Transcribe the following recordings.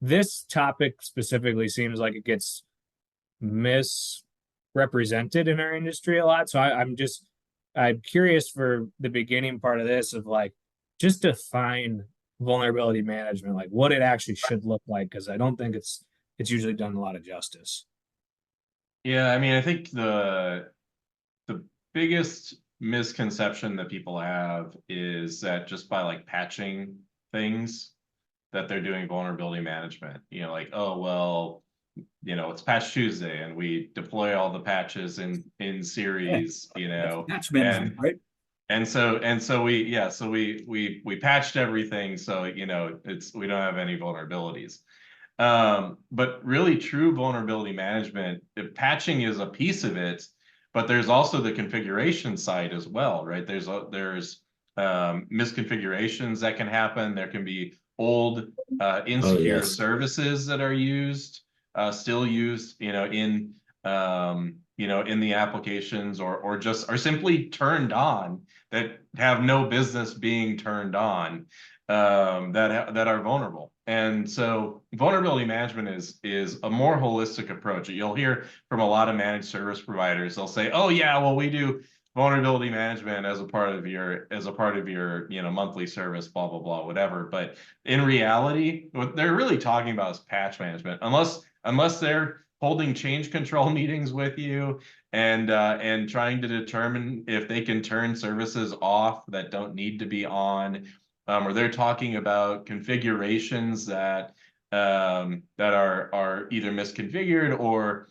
this topic specifically seems like it gets misrepresented in our industry a lot. So I'm curious for the beginning part of this of like just define vulnerability management, like what it actually should look like, because I don't think it's usually done a lot of justice. Yeah, I mean, I think the biggest misconception that people have is that just by like patching things that they're doing vulnerability management. Like, oh well, it's Patch Tuesday and we deploy all the patches in Yeah, series, that's patch management, and right? we patched everything, so it's we don't have any vulnerabilities. But really true vulnerability management, patching is a piece of it, but there's also the configuration side as well, right? There's misconfigurations that can happen. There can be old Oh, insecure yes. services that are still used, in the applications, or just are simply turned on that have no business being turned on, that are vulnerable. And so vulnerability management is a more holistic approach. You'll hear from a lot of managed service providers. They'll say, "Oh yeah, well we do vulnerability management as a part of your monthly service, blah blah blah, whatever." But in reality, what they're really talking about is patch management. Unless they're holding change control meetings with you and trying to determine if they can turn services off that don't need to be on, or they're talking about configurations that are either misconfigured or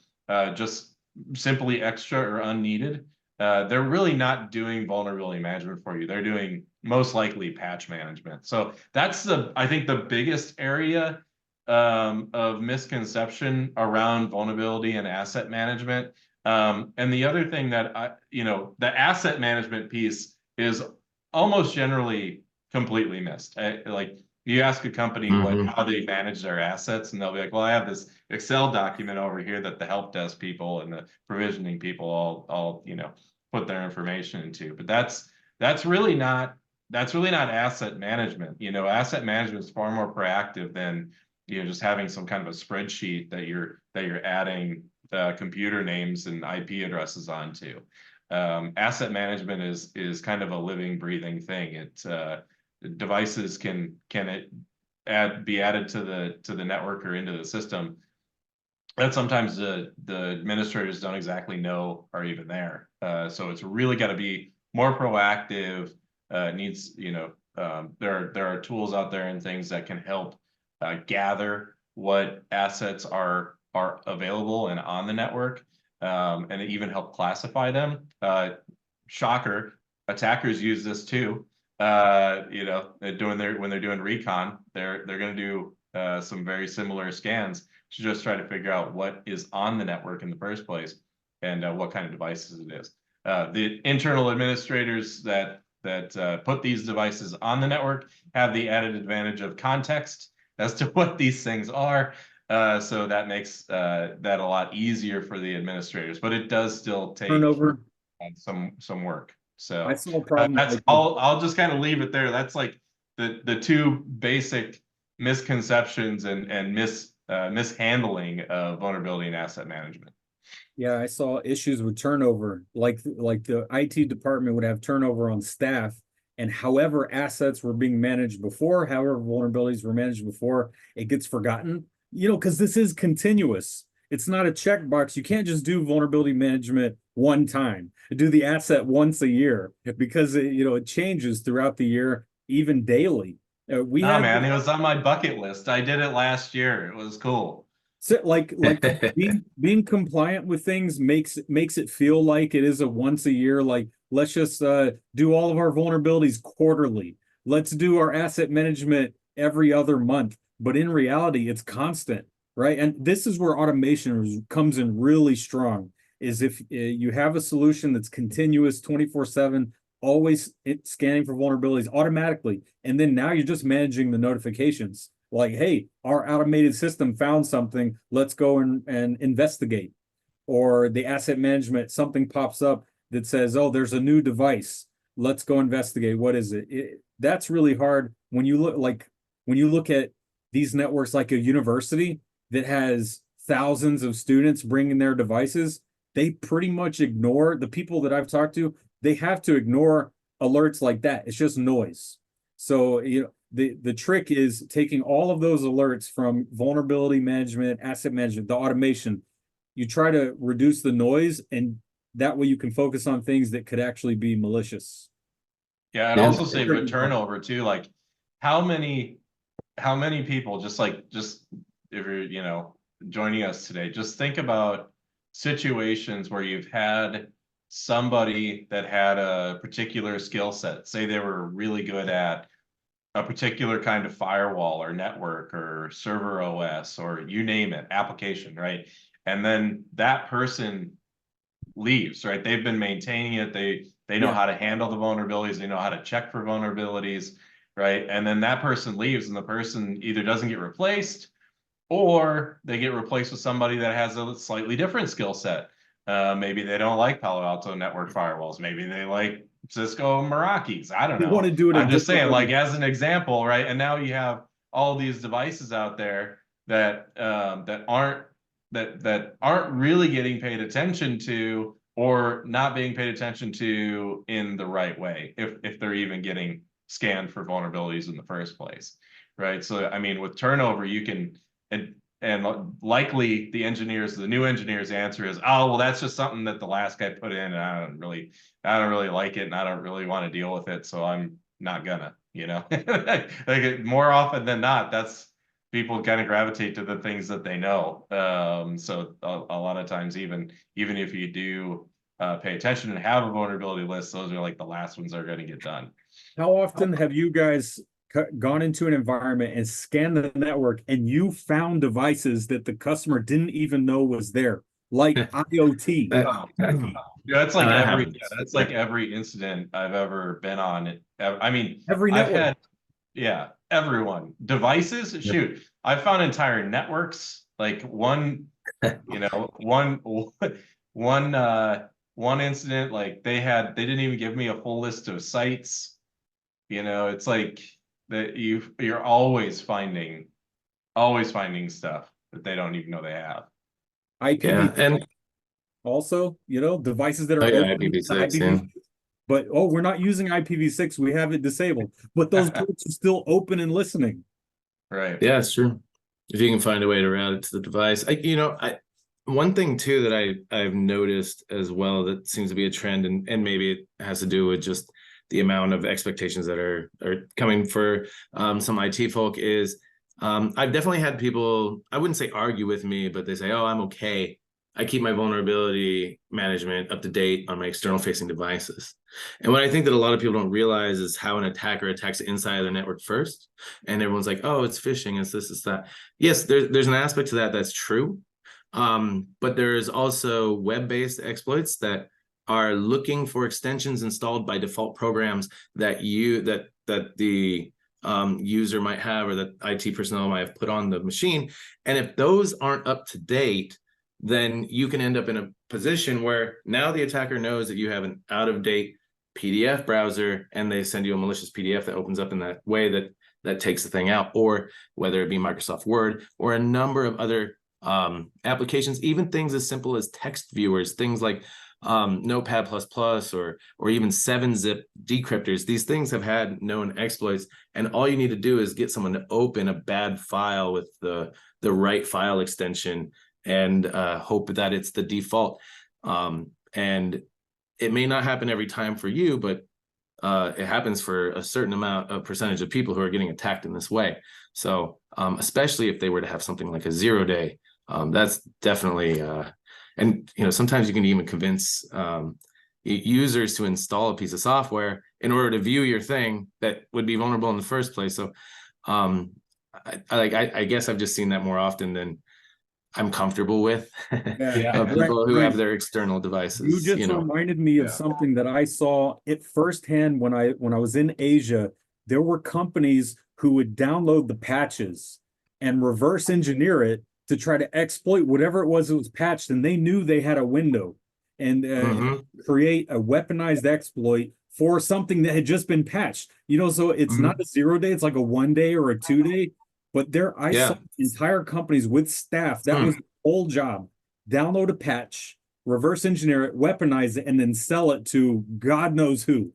just simply extra or unneeded. They're really not doing vulnerability management for you. They're doing most likely patch management. So that's I think the biggest area of misconception around vulnerability and asset management. And the other thing that the asset management piece is almost generally completely missed. Like you ask a company how they manage their assets, and they'll be like, "Well, I have this Excel document over here that the help desk people and the provisioning people all put their information into." But that's really not asset management. Asset management is far more proactive than just having some kind of a spreadsheet that you're adding computer names and IP addresses onto. Asset management is kind of a living, breathing thing. Devices can be added to the network or into the system that sometimes the administrators don't exactly know are even there. So it's really got to be more proactive. Needs there are tools out there and things that can help gather what assets are available and on the network, and even help classify them. Shocker, attackers use this too. When they're doing recon, they're going to do some very similar scans to just try to figure out what is on the network in the first place and what kind of devices it is. The internal administrators that put these devices on the network have the added advantage of context as to what these things are. So that makes that a lot easier for the administrators, but it does still take Turnover. some work. I So saw a problem. that's I'll just kind of leave it there. That's like the two basic misconceptions and mishandling of vulnerability and asset management. Yeah, I saw issues with turnover. Like the IT department would have turnover on staff, and however assets were being managed before, however vulnerabilities were managed before, it gets forgotten. Because this is continuous. It's not a checkbox. You can't just do vulnerability management one time. Do the asset once a year because it changes throughout the year, even daily. Man, it was on my bucket list. I did it last year. It was cool. So like being compliant with things makes it feel like it is a once a year. Like let's just do all of our vulnerabilities quarterly. Let's do our asset management every other month. But in reality, it's constant, right? And this is where automation comes in really strong. Is if you have a solution that's continuous 24/7, always scanning for vulnerabilities automatically, and then now you're just managing the notifications. Like, hey, our automated system found something. Let's go and investigate. Or the asset management, something pops up that says, oh, there's a new device. Let's go investigate. What is it? That's really hard when you look at these networks, like a university that has thousands of students bringing their devices, they pretty much ignore the people that I've talked to. They have to ignore alerts like that. It's just noise. So, the trick is taking all of those alerts from vulnerability management, asset management, the automation. You try to reduce the noise, and that way you can focus on things that could actually be malicious. Yeah, and also say with turnover too, like how many people, just if you're, joining us today, just think about situations where you've had somebody that had a particular skill set. Say they were really good at a particular kind of firewall or network or server OS or you name it, application, right? And then that person leaves, right? They've been maintaining it. They know how to handle the vulnerabilities. They know how to check for vulnerabilities, right? And then that person leaves, and the person either doesn't get replaced, or they get replaced with somebody that has a slightly different skill set. Maybe they don't like Palo Alto network firewalls. Maybe they like Cisco Meraki's. I don't know. Want to do it. I'm just saying, like as an example, right? And now you have all these devices out there that aren't really getting paid attention to, or not being paid attention to in the right way, if they're even getting scanned for vulnerabilities in the first place, right? So I mean, with turnover, you can and likely the new engineers answer is, oh, well, that's just something that the last guy put in, and I don't really like it, and I don't really want to deal with it, so I'm not gonna, like more often than not, that's people kind of gravitate to the things that they know. So a lot of times, even if you do pay attention and have a vulnerability list, those are like the last ones that are going to get done. How often have you guys gone into an environment and scanned the network and you found devices that the customer didn't even know was there, like IoT? Yeah, it's like that's like every incident I've ever been on. I mean, every network. Everyone. Devices, yep. Shoot. I found entire networks, like one incident, like they didn't even give me a full list of sites. It's like that you're always finding stuff that they don't even know they have. IPv6, and also, devices that are IPv6, but we're not using IPv6, we have it disabled, but those ports are still open and listening. Right. Yeah, it's true. If you can find a way to route it to the device. One thing too that I've noticed as well that seems to be a trend, and maybe it has to do with just the amount of expectations that are coming for some IT folk, is I've definitely had people, I wouldn't say argue with me, but they say, oh, I'm okay. I keep my vulnerability management up to date on my external facing devices. And what I think that a lot of people don't realize is how an attacker attacks the inside of their network first. And everyone's like, oh, it's phishing, it's this, it's that. Yes, there's an aspect to that that's true. But there's also web-based exploits that are looking for extensions installed by default programs that the user might have, or that IT personnel might have put on the machine. And if those aren't up to date, then you can end up in a position where now the attacker knows that you have an out-of-date PDF browser, and they send you a malicious PDF that opens up in that way that takes the thing out, or whether it be Microsoft Word or a number of other applications, even things as simple as text viewers, things like Notepad++ or even 7-zip decryptors. These things have had known exploits, and all you need to do is get someone to open a bad file with the right file extension and hope that it's the default. And it may not happen every time for you, but it happens for a certain percentage of people who are getting attacked in this way. So especially if they were to have something like a 0-day, that's definitely and sometimes you can even convince users to install a piece of software in order to view your thing that would be vulnerable in the first place. So I guess I've just seen that more often than I'm comfortable with. People who have their external devices. You just reminded me of something that I saw it firsthand when I was in Asia. There were companies who would download the patches and reverse engineer it to try to exploit whatever it was that was patched, and they knew they had a window, and create a weaponized exploit for something that had just been patched. So it's not a 0-day, it's like a 1-day or a 2-day. but I saw entire companies with staff that was the whole job. Download a patch, reverse engineer it, weaponize it, and then sell it to God knows who,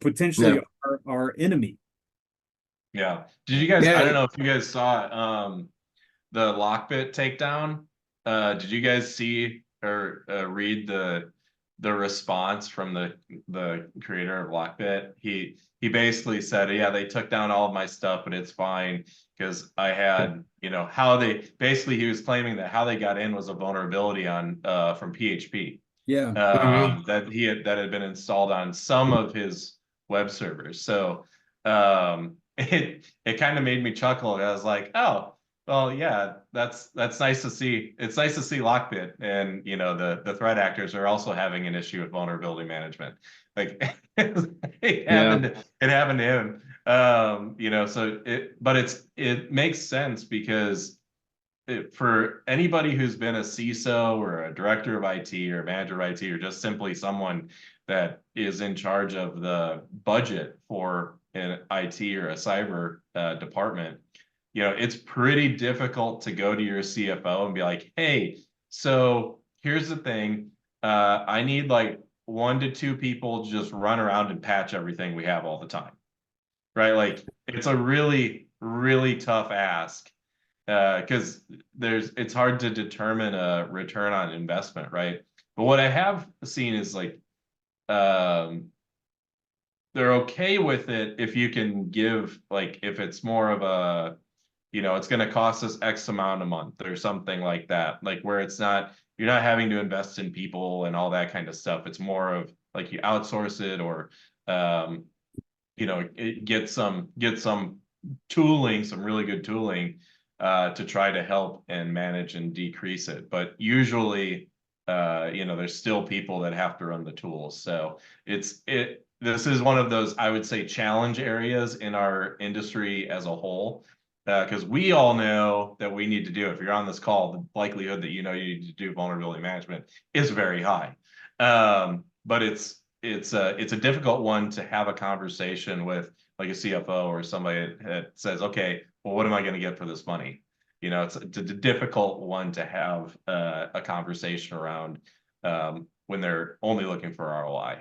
potentially our enemy. Yeah. Did you guys, I don't know if you guys saw the Lockbit takedown. Did you guys see or read the response from the creator of Lockbit? He basically said, yeah, they took down all of my stuff, but it's fine because I had, how they basically, he was claiming that how they got in was a vulnerability on from PHP. Yeah. That had been installed on some of his web servers. So it kind of made me chuckle. I was like, oh, well, yeah, that's nice to see. It's nice to see Lockbit and the threat actors are also having an issue with vulnerability management. Like it happened to him. So it makes sense because for anybody who's been a CISO or a director of IT or a manager of IT or just simply someone that is in charge of the budget for an IT or a cyber department, it's pretty difficult to go to your CFO and be like, hey, so here's the thing. I need like 1 to 2 people to just run around and patch everything we have all the time. Right? Like it's a really, really tough ask. Because it's hard to determine a return on investment, right? But what I have seen is like they're okay with it if you can give, like, if it's more of a, it's going to cost us X amount a month or something like that, like where you're not having to invest in people and all that kind of stuff. It's more of like you outsource it or get some tooling, some really good tooling to try to help and manage and decrease it. But usually, there's still people that have to run the tools. So this is one of those, I would say, challenge areas in our industry as a whole, because we all know that we need to do, if you're on this call, the likelihood that you need to do vulnerability management is very high. But it's a difficult one to have a conversation with, like a CFO or somebody that says, okay, well, what am I going to get for this money? It's a difficult one to have a conversation around when they're only looking for ROI.